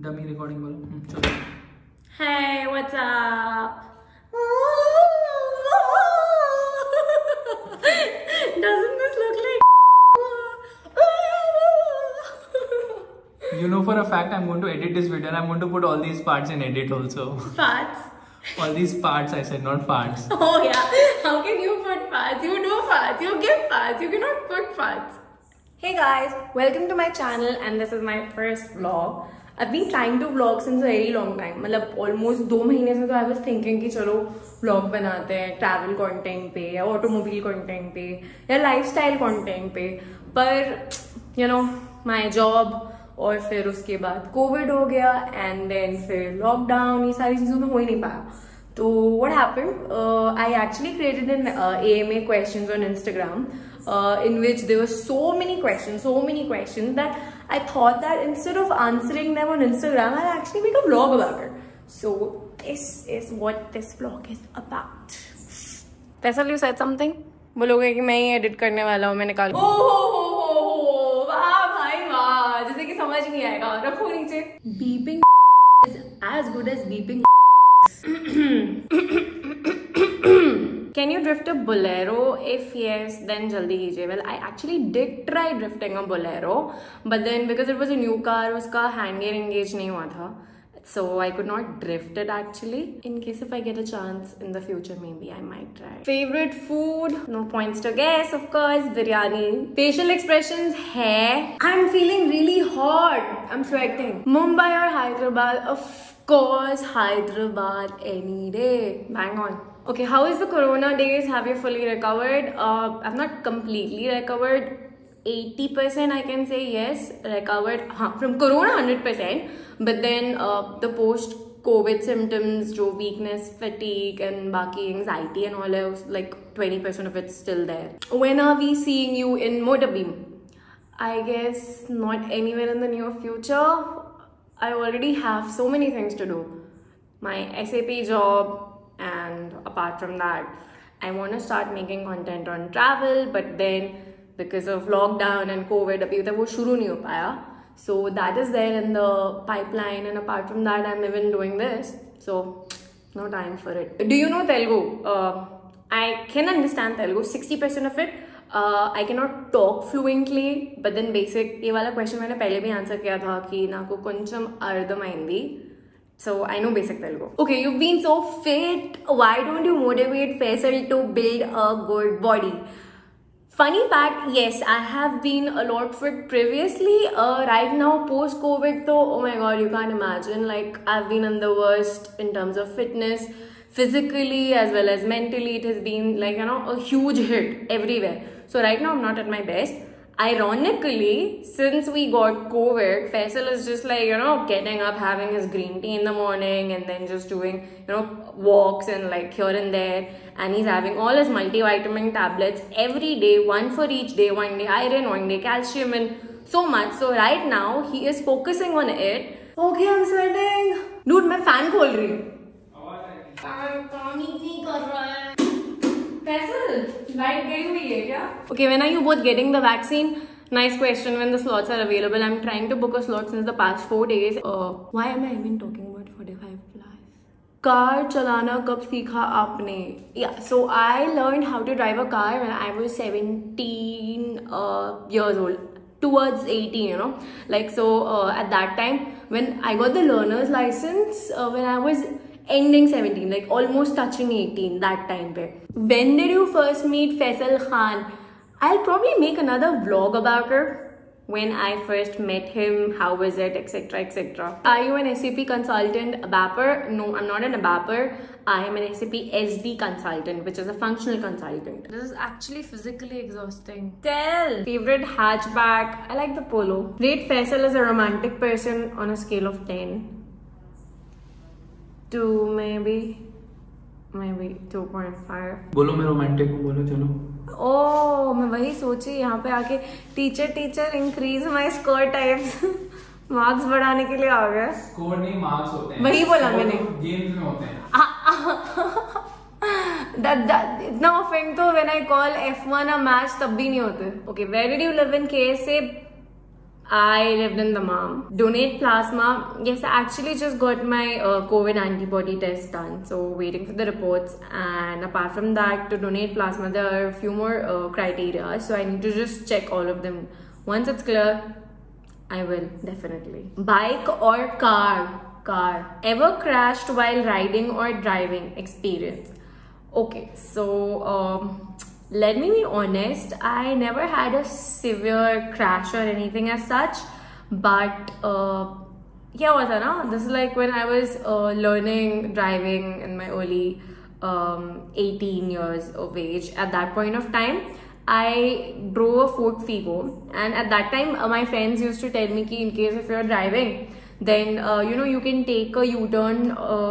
Dummy recording बोलो। चलो। Hey, what's up? Doesn't this look like? You know for a fact I'm going to edit this video and I'm going to put all these parts in edit also. Farts. All these parts I said, not farts. Oh yeah. How can you put farts? You do farts. You give farts. You cannot put farts. Hey guys, welcome to my channel and this is my first vlog. I've been trying to vlog since a very long time. मतलब almost 2 महीने से तो I was thinking कि चलो vlog बनाते हैं travel content पे या automobile content पे या lifestyle content पे, पर you know my job और फिर उसके बाद कोविड हो गया एंड देन फिर लॉकडाउन, ये सारी चीज़ों में हो ही नहीं पाया. तो what happened? I actually created an AMA questions on Instagram in which there were so many questions that I thought that instead of answering them on Instagram, I'll actually make a vlog about it. So this is what this vlog is about. Faisal, you said something? बोलोगे कि मैं ही edit करने वाला हूँ, मैं निकाल. ओह वाह भाई वाह, जैसे कि समझ नहीं आएगा. रखो नीचे. Beeping is as good as beeping. Can you drift a Bolero? If yes, then jaldi कीजिए. Well, I actually did try drifting a Bolero, but then because it was a new car, उसका hand gear engage नहीं हुआ था. So I could not drift it actually. In case if I get a chance in the future, maybe I might try. Favorite food? No points to guess, of course. Biryani. Facial expressions? Hair. I'm feeling really hot. I'm sweating. Mumbai or Hyderabad? Of course, Hyderabad any day. Bang on. Okay, how is the corona days? Have you fully recovered? I've not completely recovered. 80% I can say yes, recovered from corona 100%, but then the post COVID symptoms, jo weakness, fatigue and baki anxiety and all else, like 20% of it's still there. When are we seeing you in Motorbeam? I guess not anywhere in the near future. I already have so many things to do. My SAP job, and apart from that I want to start making content on travel, but then because of lockdown and COVID abhi tak wo shuru nahi ho paya, so that is there in the pipeline, and apart from that I'm even doing this, so no time for it. Do you know Telugu? I can understand Telugu 60% of it. I cannot talk fluently, but then basic ये वाला question मैंने पहले भी answer किया था कि नाको కొంచెం అర్థమైంది. So I know basic Telugu. Okay, you've been so fit. Why don't you motivate Faisal to build a good body? Funny fact, yes, I have been a lot fit previously. Right now, post-COVID, though, oh my god, you can't imagine. Like, I've been in the worst in terms of fitness, physically as well as mentally. It has been like, you know, a huge hit everywhere. So right now, I'm not at my best. Ironically, since we got COVID, Faisal is just like, you know, getting up, having his green tea in the morning and then just doing, you know, walks and like here and there. And he's having all his multivitamin tablets every day, one for each day, one day iron, one day calcium and so much. So right now, he is focusing on it. Okay, I'm sweating. Dude, मैं fan खोल रही हूँ. काम ही नहीं कर रहा है. Faisal, light गई हुई है क्या? Okay, when are you both getting the vaccine? Nice question. When the slots are available, I'm trying to book a slot since the past 4 days. Why am I even talking about 45 plus? Car चलाना कब सीखा आपने? Yeah, so I learned how to drive a car when I was 17 years old. Towards 18, you know, like so at that time when I got the learner's license, when I was ending 17, like almost touching 18 that time pe. When did you first meet Faisal Khan? I'll probably make another vlog about it. When I first met him, how was it, etc, etc. Are you an SAP consultant, ABAPer? No, I'm not an ABAPer. I am an SAP SD consultant, which is a functional consultant. This is actually physically exhausting. Tell! Favorite hatchback? I like the Polo. Rate Faisal as a romantic person on a scale of 10 to maybe 2.5. बोलो मैं romantic हूँ, बोलो चलो. ओह, मैं वही सोची यहाँ पे आके teacher increase my score types. Marks बढ़ाने के लिए आ गए. स्कोर नहीं, मार्क्स होते हैं. वही बोला मैंने. गेम्स में होते हैं. इतना ऑफेंड तो when I call F1 a match तब भी नहीं होते. Okay, where did you live in KSA? I lived in Dammam. Donate plasma. Yes, I actually just got my COVID antibody test done. So waiting for the reports. And apart from that, to donate plasma, there are a few more criteria. So I need to just check all of them. Once it's clear, I will definitely. Bike or car? Car. Ever crashed while riding or driving? Experience. Okay, so let me be honest, I never had a severe crash or anything as such, but kya hua tha na? This is like when I was learning driving in my early 18 years of age. At that point of time, I drove a Ford Figo, and at that time my friends used to tell me ki in case if you're driving, then you can take a U-turn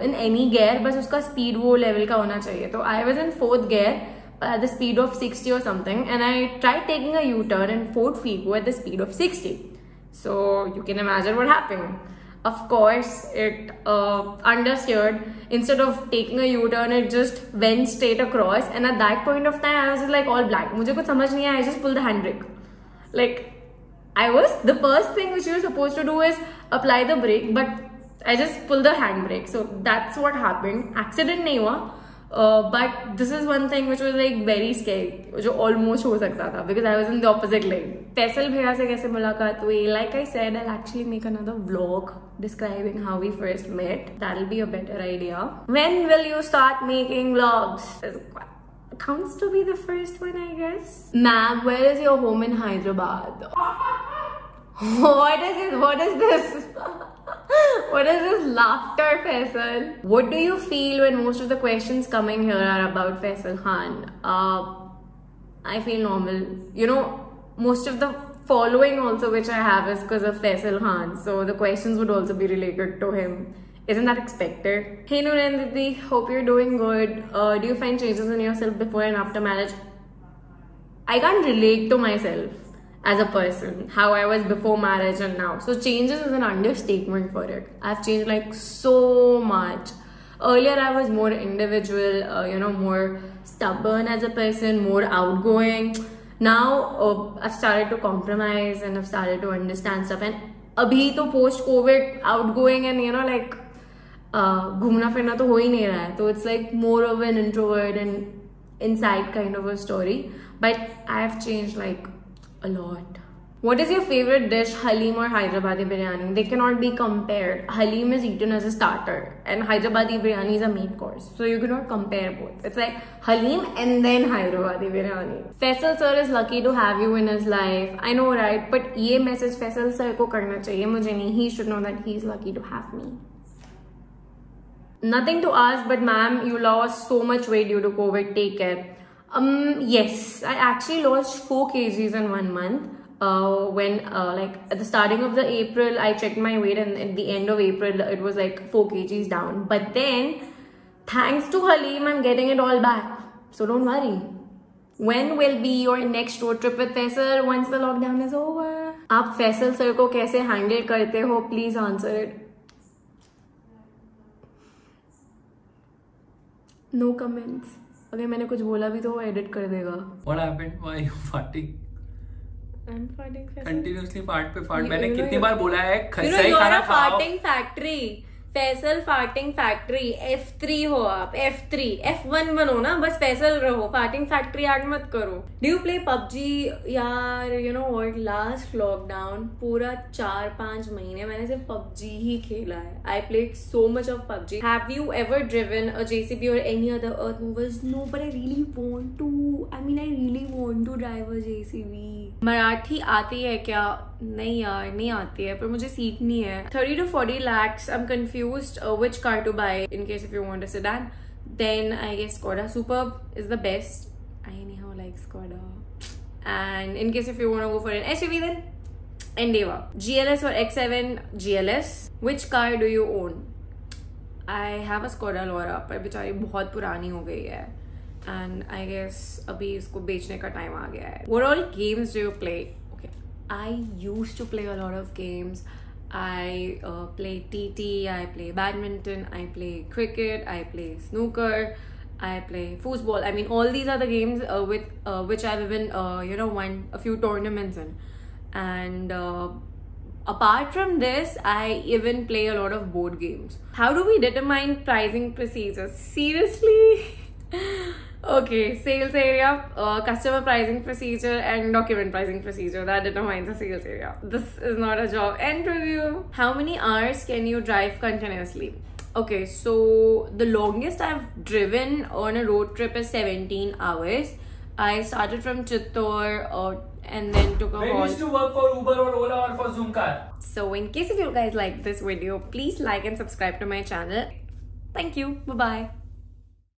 in any gear, बस उसका speed वो level का होना चाहिए. तो I was in 4th gear at the speed of 60 or something, and I tried taking a U-turn in Ford Figo at the speed of 60. So you can imagine what happened. Of course, it understeered. Instead of taking a U-turn, it just went straight across. And at that point of time, I was just like all black. मुझे कुछ समझ नहीं आया. I just pulled the handbrake. Like, the first thing which you were supposed to do is apply the brake, but I just pulled the handbrake. So that's what happened. Accident nahi hua. But this is one thing which was like very scary, which almost हो सकता था because I was in the opposite lane. Faisal भैया से कैसे मुलाकात हुई? Like I said, I'll actually make another vlog describing how we first met. That'll be a better idea. When will you start making vlogs? Counts to be the first one, I guess. Ma'am, where is your home in Hyderabad? What is this? What is this? What is this laughter, Faisal? What do you feel when most of the questions coming here are about Faisal Khan? I feel normal. You know, most of the following also which I have is because of Faisal Khan. So the questions would also be related to him. Isn't that expected? Hey Nuren Didi, hope you're doing good. Do you find changes in yourself before and after marriage? I can't relate to myself as a person, how I was before marriage and now. So changes is an understatement for it. I've changed like so much. Earlier I was more individual, more stubborn as a person, more outgoing. Now I've started to compromise and I've started to understand stuff. And abhi to post-COVID, outgoing and घूमना फिरना तो हो ही नहीं रहा है. So it's like more of an introvert and inside kind of a story. But I have changed like a lot. What is your favorite dish, Halim or Hyderabadi biryani? They cannot be compared. Halim is eaten as a starter and Hyderabadi biryani is a main course. So you cannot compare both. It's like Halim and then Hyderabadi biryani. Faisal sir is lucky to have you in his life. I know, right? But ये message Faisal sir को करना चाहिए मुझे नहीं. He should know that he's lucky to have me. Nothing to ask, but ma'am, you lost so much weight due to COVID. Take care. Yes, I actually lost 4 kgs in 1 month. When like at the starting of the April, I checked my weight, and at the end of April, it was like 4 kgs down. But then, thanks to Halim, I'm getting it all back. So don't worry. When will be your next road trip with Faisal once the lockdown is over? आप Faisal sir को कैसे handle करते हो? Please answer it. No comments. अगर मैंने कुछ बोला भी तो वो edit कर देगा. What happened? Why are you farting? I'm farting. Continuously fart पे fart. मैंने कितनी बार बोला है सही खाना खाओ. Farting factory. Faisal farting factory. F3 हो आप. F3. F1 बनो ना. बस Faisal रहो. Farting factory add मत करो. Do you play PUBG? यार, you know what? Last lockdown पूरा 4-5 महीने मैंने सिर्फ PUBG ही खेला है. I played so much of PUBG. Have you ever driven a JCB or any other earth movers? No, but I really want to. I mean, I really want to drive a JCB. Marathi आती है क्या? नहीं यार, नहीं आती है, पर मुझे सीखनी है. 30 to 40 lakhs. I'm confused which car to buy in case if you want a sedan. Then I guess Skoda Superb is the best. I anyhow like Skoda. And in case if you want to go for an SUV, then Endeavour. GLS or X7? GLS. Which car do you own? I have a Skoda Laura, पर बेचारी बहुत पुरानी हो गई है. And I guess अभी इसको बेचने का टाइम आ गया है. What all games do you play? I used to play a lot of games. I play TT, I play badminton, I play cricket, I play snooker, I play foosball. I mean, all these are the games with which I've even won a few tournaments in. And Apart from this, I even play a lot of board games. How do we determine pricing procedures? Seriously? Okay, sales area, customer pricing procedure, and document pricing procedure. That determines the sales area. This is not a job interview. How many hours can you drive continuously? Okay, so the longest I've driven on a road trip is 17 hours. I started from Chittor and then took a When you halt. used to work for Uber or Ola or for Zoomcar? So in case if you guys like this video, please like and subscribe to my channel. Thank you. Bye-bye.